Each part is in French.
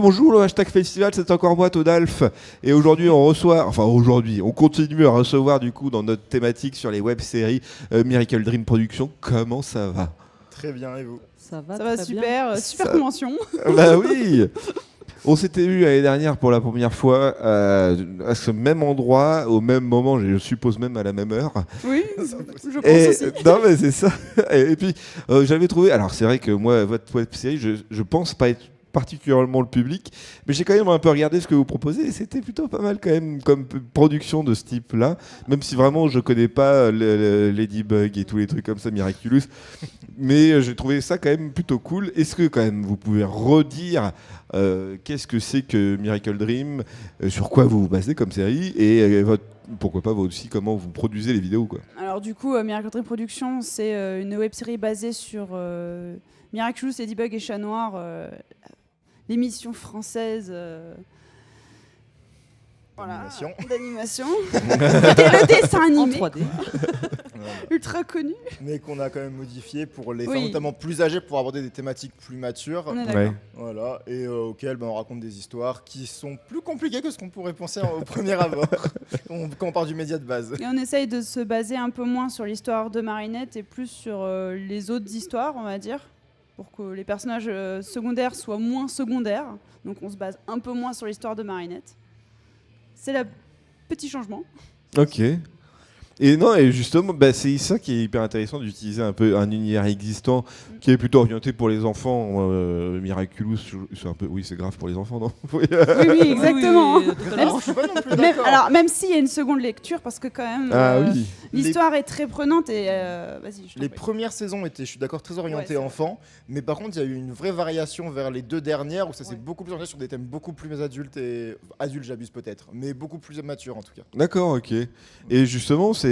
on joue le hashtag festival, c'est encore moi, Todalf. Et aujourd'hui, on continue à recevoir du coup dans notre thématique sur les web-séries Miracle Dream Productions. Comment ça va ? Très bien, et vous ? Ça va Ça va super, super convention. Bah oui. On s'était vu l'année dernière pour la première fois à ce même endroit, au même moment, je suppose même à la même heure. Oui, je pense aussi. Non mais c'est ça. Et puis j'avais trouvé, alors c'est vrai que moi, votre web-série, je pense pas être particulièrement le public, mais j'ai quand même un peu regardé ce que vous proposez et c'était plutôt pas mal quand même comme production de ce type-là, même si vraiment je connais pas Ladybug et tous les trucs comme ça, Miraculous, mais j'ai trouvé ça quand même plutôt cool. Est-ce que quand même vous pouvez redire qu'est-ce que c'est que Miracle Dream, sur quoi vous vous basez comme série et pourquoi pas aussi comment vous produisez les vidéos quoi. Alors du coup, Miracle Dream Productions, c'est une web-série basée sur Miraculous, Ladybug et Chat Noir, l'émission française d'animation. C'était le dessin animé en 3D. ultra connu. Mais qu'on a quand même modifié pour les faire notamment plus âgés, pour aborder des thématiques plus matures. On est d'accord. Ouais. Voilà, et auxquelles on raconte des histoires qui sont plus compliquées que ce qu'on pourrait penser au premier abord, quand on part du média de base. Et on essaye de se baser un peu moins sur l'histoire de Marinette et plus sur les autres histoires, on va dire, pour que les personnages secondaires soient moins secondaires. Donc on se base un peu moins sur l'histoire de Marinette. C'est le petit changement. Ok. Et non, et justement, c'est ça qui est hyper intéressant d'utiliser un peu un univers existant qui est plutôt orienté pour les enfants. Miraculous, c'est un peu, oui, c'est grave pour les enfants, non ? Oui, exactement. Oui, Je suis pas non plus d'accord. Même s'il y a une seconde lecture, parce que quand même, oui. l'histoire est très prenante et vas-y. Les premières saisons étaient, je suis d'accord, très orientées Ouais, enfants, mais par contre, il y a eu une vraie variation vers les deux dernières où ça s'est beaucoup plus orienté sur des thèmes beaucoup plus adultes et adultes, j'abuse peut-être, mais beaucoup plus matures en tout cas. D'accord, ok. Et justement, c'est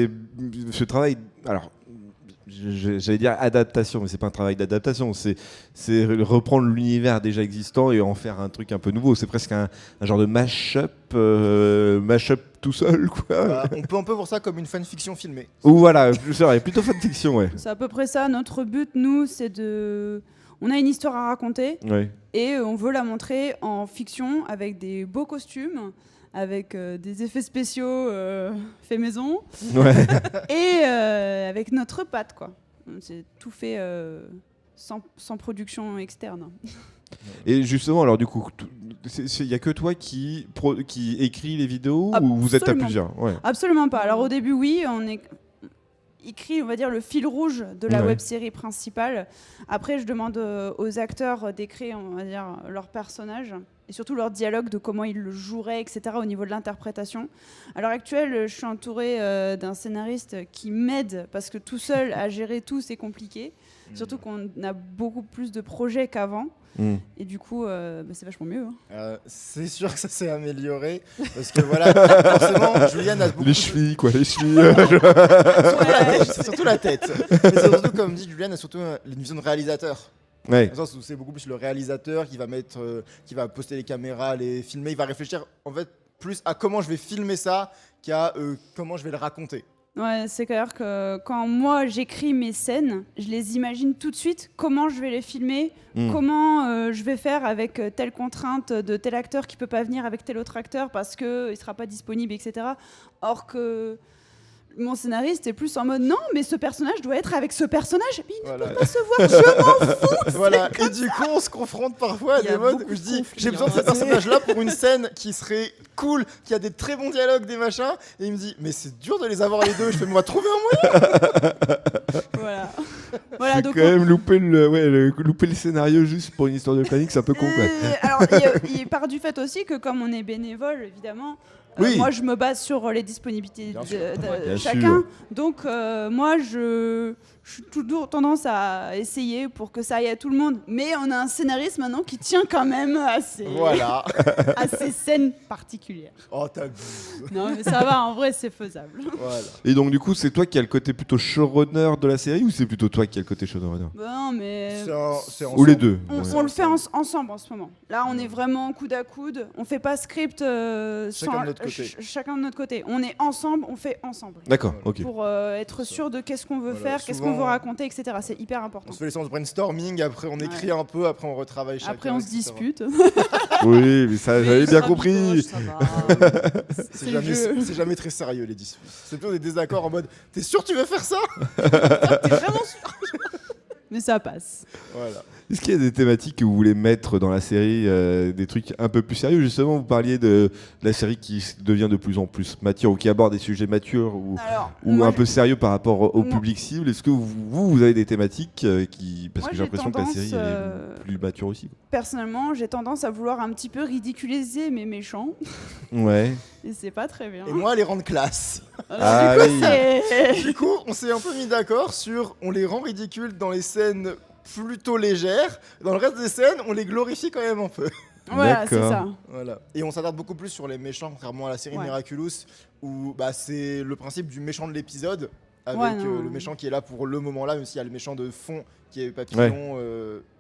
ce travail. Alors, j'allais dire adaptation, mais c'est pas un travail d'adaptation. C'est reprendre l'univers déjà existant et en faire un truc un peu nouveau. C'est presque un genre de mash-up tout seul, quoi. On peut un peu voir ça comme une fanfiction filmée. Ou voilà, c'est vrai, plutôt fanfiction, ouais. C'est à peu près ça. Notre but, nous, c'est de... On a une histoire à raconter Ouais. et on veut la montrer en fiction avec des beaux costumes, avec des effets spéciaux faits maison Ouais. et avec notre patte, quoi. C'est tout fait sans production externe. Et justement, alors du coup, il n'y a que toi qui écrit les vidéos ou vous êtes à Absolument. plusieurs? Ouais. Absolument pas. Alors au début, oui, on écrit, on va dire, le fil rouge de la Ouais. web-série principale. Après, je demande aux acteurs d'écrire, on va dire, leur personnage et surtout leur dialogue, de comment ils le joueraient, etc., au niveau de l'interprétation. À l'heure actuelle, je suis entourée d'un scénariste qui m'aide, parce que tout seul, à gérer tout, c'est compliqué. Surtout qu'on a beaucoup plus de projets qu'avant. Et du coup, c'est vachement mieux. C'est sûr que ça s'est amélioré, parce que voilà, forcément, Juliane a beaucoup Les chevilles, quoi, les chevilles. c'est surtout la tête. Mais c'est surtout, comme dit Juliane, a surtout une vision de réalisateur. Ouais. Dans le sens où c'est beaucoup plus le réalisateur qui va qui va poster les caméras, les filmer. Il va réfléchir en fait plus à comment je vais filmer ça qu'à comment je vais le raconter. Ouais, c'est clair que quand moi j'écris mes scènes, je les imagine tout de suite comment je vais les filmer, comment je vais faire avec telle contrainte de tel acteur qui peut pas venir avec tel autre acteur parce que il sera pas disponible, etc. Or que mon scénariste est plus en mode non, mais ce personnage doit être avec ce personnage, mais il ne peut pas se voir, je m'en fous. Voilà, et du coup on se confronte parfois à des modes où je dis j'ai besoin de ce personnage-là pour une scène qui serait cool, qui a des très bons dialogues, des machins, et il me dit mais c'est dur de les avoir les deux, je fais moi trouver un moyen. Voilà, C'est donc quand même louper le scénario juste pour une histoire de planning, c'est un peu con, quoi. Alors, il part du fait aussi que comme on est bénévole, évidemment, Oui. moi je me base sur les disponibilités Bien de sûr. Bien chacun. sûr. Donc moi je suis toujours tendance à essayer pour que ça aille à tout le monde. Mais on a un scénariste maintenant qui tient quand même à Voilà. ces scènes particulières. Oh t'abuses. Non mais ça va, en vrai c'est faisable. Voilà. Et donc, du coup, c'est toi qui as le côté plutôt showrunner de la série ou c'est plutôt toi qui as le côté showrunner? Bon mais... C'est Ou les deux? On le fait ensemble en ce moment. Là, on est vraiment coude à coude. On fait pas script sans... Chacun de notre chacun de notre côté. On est ensemble, on fait ensemble. D'accord, ok. Pour être sûr de qu'est-ce qu'on veut faire, qu'est-ce qu'on veut raconter, etc. C'est hyper important. On se fait les séances de brainstorming, après on écrit un peu, après on retravaille chacun. Après on se dispute. Oui, mais ça, j'avais bien compris. C'est jamais très sérieux les disputes. C'est plutôt des désaccords en mode t'es sûr que tu veux faire ça? T'es vraiment sûr? Mais ça passe. Voilà. Est-ce qu'il y a des thématiques que vous voulez mettre dans la série, des trucs un peu plus sérieux? Justement, vous parliez de la série qui devient de plus en plus mature ou qui aborde des sujets matures ou un peu sérieux par rapport au public cible. Est-ce que vous avez des thématiques parce que j'ai l'impression que la série est plus mature aussi. Personnellement, j'ai tendance à vouloir un petit peu ridiculiser mes méchants. Ouais. Et c'est pas très bien. Et moi, les rendre classe. Du coup, on s'est un peu mis d'accord sur on les rend ridicules dans les scènes plutôt légères. Dans le reste des scènes, on les glorifie quand même un peu. Voilà, c'est ça. Voilà. Et on s'attarde beaucoup plus sur les méchants, contrairement à la série Miraculous, où c'est le principe du méchant de l'épisode, avec le méchant qui est là pour le moment là, même s'il y a le méchant de fond qui est Papillon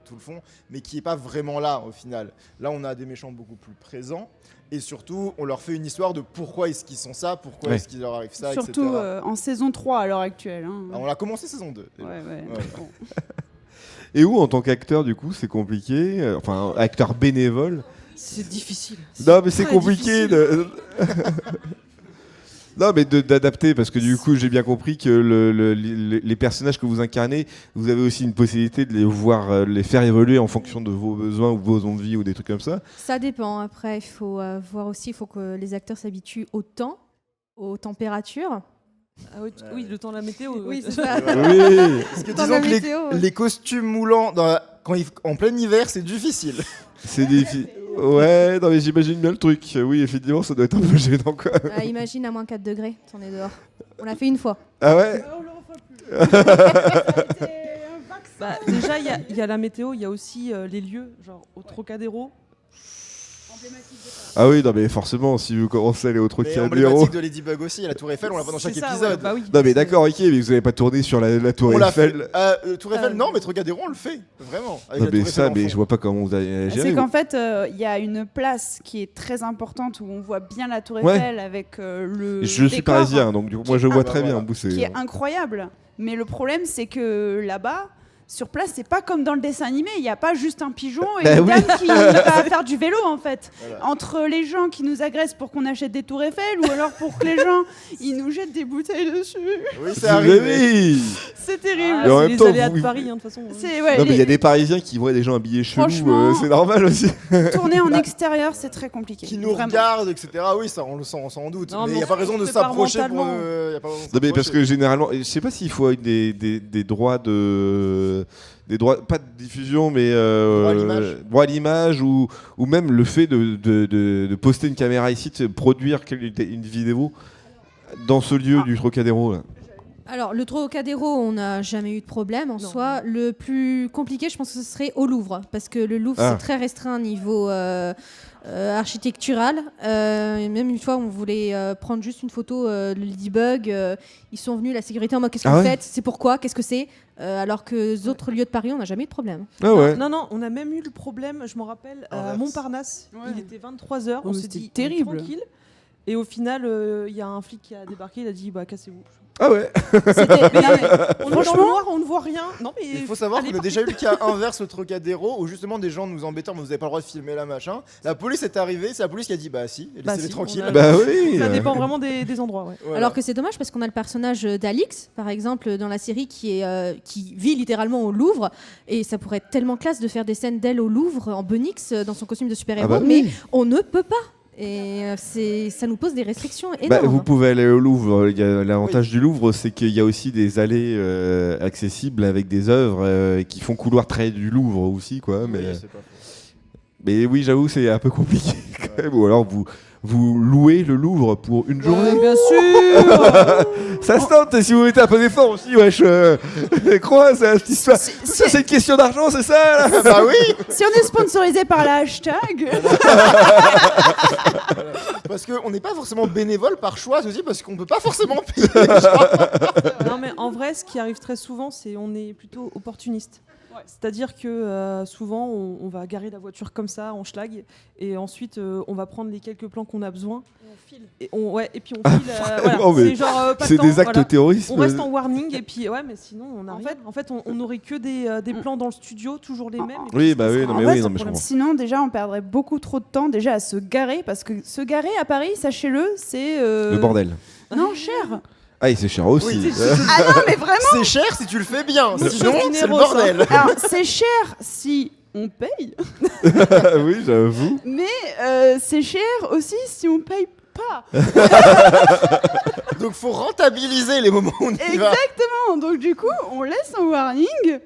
tout le fond, mais qui est pas vraiment là au final. Là, on a des méchants beaucoup plus présents. Et surtout, on leur fait une histoire de pourquoi est-ce qu'ils sont ça, pourquoi est-ce qu'il leur arrive ça, surtout, etc. En saison 3 à l'heure actuelle. On a commencé saison 2. Ouais. Bon. Et où, en tant qu'acteur, du coup, c'est compliqué? Enfin, acteur bénévole. C'est difficile. Non, mais c'est compliqué de... Non, mais d'adapter, parce que du coup, j'ai bien compris que les personnages que vous incarnez, vous avez aussi une possibilité de les voir, les faire évoluer en fonction de vos besoins ou vos envies ou des trucs comme ça. Ça dépend. Après, il faut voir aussi, il faut que les acteurs s'habituent au temps, aux températures. Ah oui, le temps de la météo. Oui, c'est ça. Oui. Parce que disons que les costumes moulants en plein hiver, c'est difficile. C'est difficile. Ouais, non mais j'imagine bien le truc. Oui, effectivement, ça doit être un peu gênant quoi. Imagine à moins 4 degrés, on est dehors. On l'a fait une fois. Ah ouais? On le refera plus. Déjà, il y a la météo, il y a aussi les lieux, genre au Trocadéro. Ah oui, non mais forcément, si vous commencez à aller au Trocadéro... Emblématique de Ladybug aussi, la Tour Eiffel, on l'a pas dans chaque épisode. Ouais, oui. Non mais d'accord, ok, mais vous n'avez pas tourné sur la Tour Eiffel. Tour Eiffel, non, mais Trocadéro, on le fait, vraiment. Non mais ça, mais je vois pas comment vous allez gérer. C'est qu'en fait, il y a une place qui est très importante où on voit bien la Tour Eiffel avec le Je suis parisien, donc du coup, moi je vois très bien. Qui est incroyable. Mais le problème, c'est que là-bas... Sur place, c'est pas comme dans le dessin animé, il n'y a pas juste un pigeon et une dame qui va faire du vélo en fait. Voilà. Entre les gens qui nous agressent pour qu'on achète des tours Eiffel ou alors pour que les gens ils nous jettent des bouteilles dessus. Oui, c'est arrivé. C'est terrible. C'est les aléas de Paris, de toute façon. Non, mais il y a des Parisiens qui voient des gens habillés chelous, c'est normal aussi. Tourner en extérieur, c'est très compliqué. Qui nous regardent, etc. Oui, ça, on le sent sans doute. Non, mais il n'y a pas raison de s'approcher pour. Non, mais parce que généralement, je sais pas s'il faut des droits des droits, pas de diffusion, mais droit à l'image ou même le fait de poster une caméra ici, de produire une vidéo dans ce lieu du Trocadéro là. Alors, le Trocadéro, on n'a jamais eu de problème en soi. Le plus compliqué, je pense que ce serait au Louvre, parce que le Louvre, c'est très restreint au niveau architectural. Même une fois, on voulait prendre juste une photo de Ladybug. Ils sont venus, la sécurité, en mode qu'est-ce que vous faites? C'est pourquoi? Qu'est-ce que c'est? Alors que les autres lieux de Paris, on n'a jamais eu de problème. Non, on a même eu le problème, je m'en rappelle, à Montparnasse. Il était 23h, on s'est dit terrible. Tranquille. Et au final, il y a un flic qui a débarqué, il a dit cassez-vous. Ah ouais. On est dans le noir, on ne voit rien. Non, mais il faut savoir qu'on a déjà eu le cas inverse au Trocadéro où justement des gens nous embêtant, mais vous n'avez pas le droit de filmer là, machin. La police est arrivée, c'est la police qui a dit si, laissez-les tranquilles. Oui. Ça dépend vraiment des endroits. Ouais. Voilà. Alors que c'est dommage parce qu'on a le personnage d'Alix, par exemple, dans la série qui vit littéralement au Louvre, et ça pourrait être tellement classe de faire des scènes d'elle au Louvre en Bunix dans son costume de super-héros, mais on ne peut pas. Et ça nous pose des restrictions énormes. Vous pouvez aller au Louvre. L'avantage du Louvre, c'est qu'il y a aussi des allées accessibles avec des œuvres qui font couloir très du Louvre aussi, quoi. Mais oui, j'avoue, c'est un peu compliqué. Quand même. Ou alors vous louez le Louvre pour une journée. Bien sûr. Ça se tente si vous mettez un peu d'effort aussi, wesh. Crois, cette histoire. C'est une question d'argent, c'est ça là. Bah oui. Si on est sponsorisé par la hashtag. Parce qu'on n'est pas forcément bénévole par choix aussi, parce qu'on peut pas forcément payer. Non, mais en vrai, ce qui arrive très souvent, c'est on est plutôt opportuniste. Ouais, c'est-à-dire que souvent on va garer la voiture comme ça en schlag et ensuite on va prendre les quelques plans qu'on a besoin et puis on file voilà. C'est genre pas c'est de temps, des actes terroristes. on reste en warning et puis mais sinon on a en fait on aurait que des plans dans le studio toujours les mêmes et Oui, bah oui, non mais je comprends. Sinon déjà on perdrait beaucoup trop de temps déjà à se garer parce que se garer à Paris, sachez-le, c'est le bordel. Non, cher. Ah, et c'est cher aussi. Oui, Ah non, mais vraiment. C'est cher si tu le fais bien, Oui, sinon c'est c'est le généreux, bordel. Alors c'est cher si on paye, Oui, j'avoue. mais c'est cher aussi si on paye pas. Donc faut rentabiliser les moments où on y va. Exactement. Donc du coup, on laisse un warning.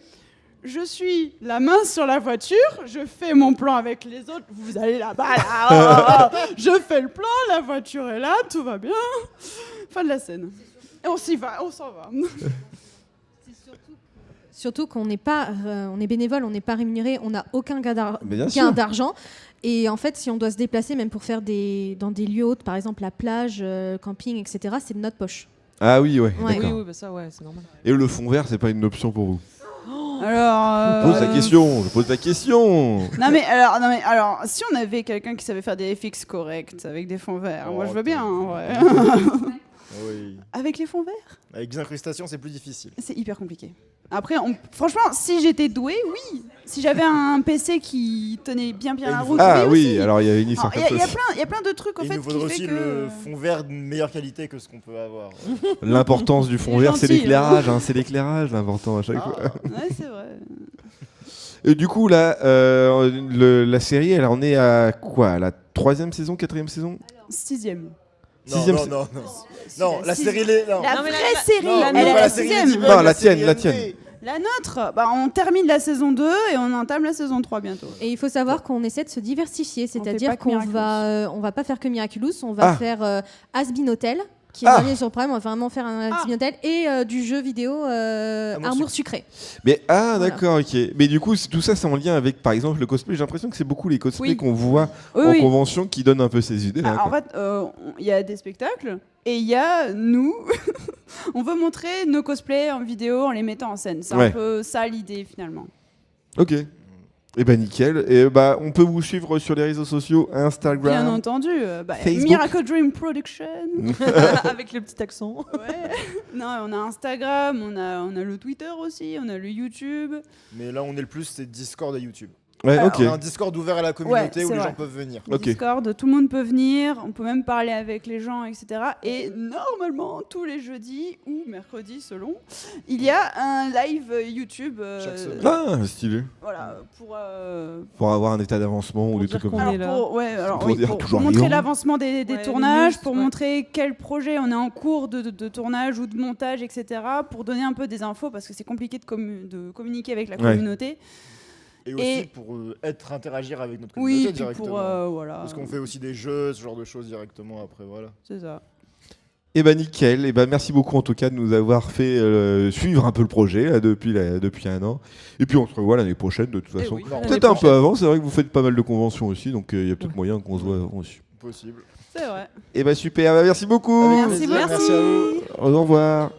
Je suis la main sur la voiture, je fais mon plan avec les autres, vous allez là-bas, là, je fais le plan, la voiture est là, tout va bien. Fin de la scène. Et on s'y va, on s'en va. Surtout qu'on n'est pas, on est bénévole, on n'est pas rémunéré, on n'a aucun gain d'argent. Et en fait, si on doit se déplacer, même pour faire dans des lieux autres, par exemple la plage, camping, etc., c'est de notre poche. Ah oui, ouais. Ouais. D'accord. Oui, bah ça c'est normal. Et le fond vert, c'est pas une option pour vous? Alors. Je pose la question. Non mais alors, si on avait quelqu'un qui savait faire des FX corrects avec des fonds verts, moi je veux bien. Ouais. Oui. Avec les fonds verts, Avec des incrustations, c'est plus difficile. c'est hyper compliqué. Après, franchement, si j'étais douée, oui. Si j'avais un PC qui tenait bien la route, Ah oui. oui, Aussi. alors il y a une histoire Il comme ça. y a plein de trucs au Il fait nous faudrait qui aussi fait le que fond vert de meilleure qualité que ce qu'on peut avoir. L'importance du fond Il est vert, c'est gentil, l'éclairage. C'est l'éclairage l'important à chaque fois. Ouais, c'est vrai. Et du coup, là, la série, elle en est à quoi? La 3e saison, 4e saison? 6e. Non, la série... Non. La Non, mais vraie la- série, Non, elle mais est pas à la la série 6e. Ladybug, Non, la série tienne. animée. La nôtre, on termine la saison 2 et on entame la saison 3 bientôt. Et il faut savoir qu'on essaie de se diversifier, fait pas c'est-à-dire que qu'on Miraculous. on va pas faire que Miraculous, on va faire Has-Been Hotel, qui est relié sur Prime, on va vraiment faire un Has-Been Hotel, et du jeu vidéo Amour sucré. Mais Voilà. d'accord, ok. Mais du coup, tout ça, c'est en lien avec, par exemple, le cosplay. J'ai l'impression que c'est beaucoup les cosplays Oui. qu'on voit Oui. convention qui donnent un peu ces idées-là. En fait, il y a des spectacles et il y a nous. On veut montrer nos cosplays en vidéo en les mettant en scène. C'est un peu ça l'idée finalement. Ok. Et bah nickel. Et on peut vous suivre sur les réseaux sociaux, Instagram. Bien entendu. Facebook. Miracle Dream Production. Avec le petit accent. Ouais. Non, on a Instagram, on a le Twitter aussi, on a le YouTube. Mais là, on est le plus, c'est Discord et YouTube. Ouais, Alors, ok. On a un Discord ouvert à la communauté Ouais, où c'est les vrai. gens peuvent venir. Ok. Discord, tout le monde peut venir, on peut même parler avec les gens, etc. Et normalement, tous les jeudis ou mercredis selon, il y a un live YouTube. Chaque semaine. Ah, stylé. Voilà, Pour avoir un état d'avancement ou Pour des dire trucs comme qu'on ça. est là. Pour dire pour toujours montrer rien. l'avancement des Ouais, tournages, les news, pour ouais. montrer quel projet on est en cours de tournage ou de montage, etc. Pour donner un peu des infos parce que c'est compliqué de communiquer avec la Ouais. communauté. Et aussi Et- pour interagir avec notre communauté Oui, puis directement. pour voilà. Parce qu'on fait aussi des jeux, ce genre de choses directement après, voilà. C'est ça. Et bah nickel. Et bah merci beaucoup en tout cas de nous avoir fait suivre un peu le projet là, depuis un an. Et puis on se revoit l'année prochaine de toute façon. oui, l'année Peut-être un peu avant. C'est vrai que vous faites pas mal de conventions aussi, donc il y a peut-être moyen qu'on se voit avant aussi. Possible. C'est vrai. Et bah super. Merci beaucoup. Avec Merci plaisir, beaucoup. merci à vous. Au revoir.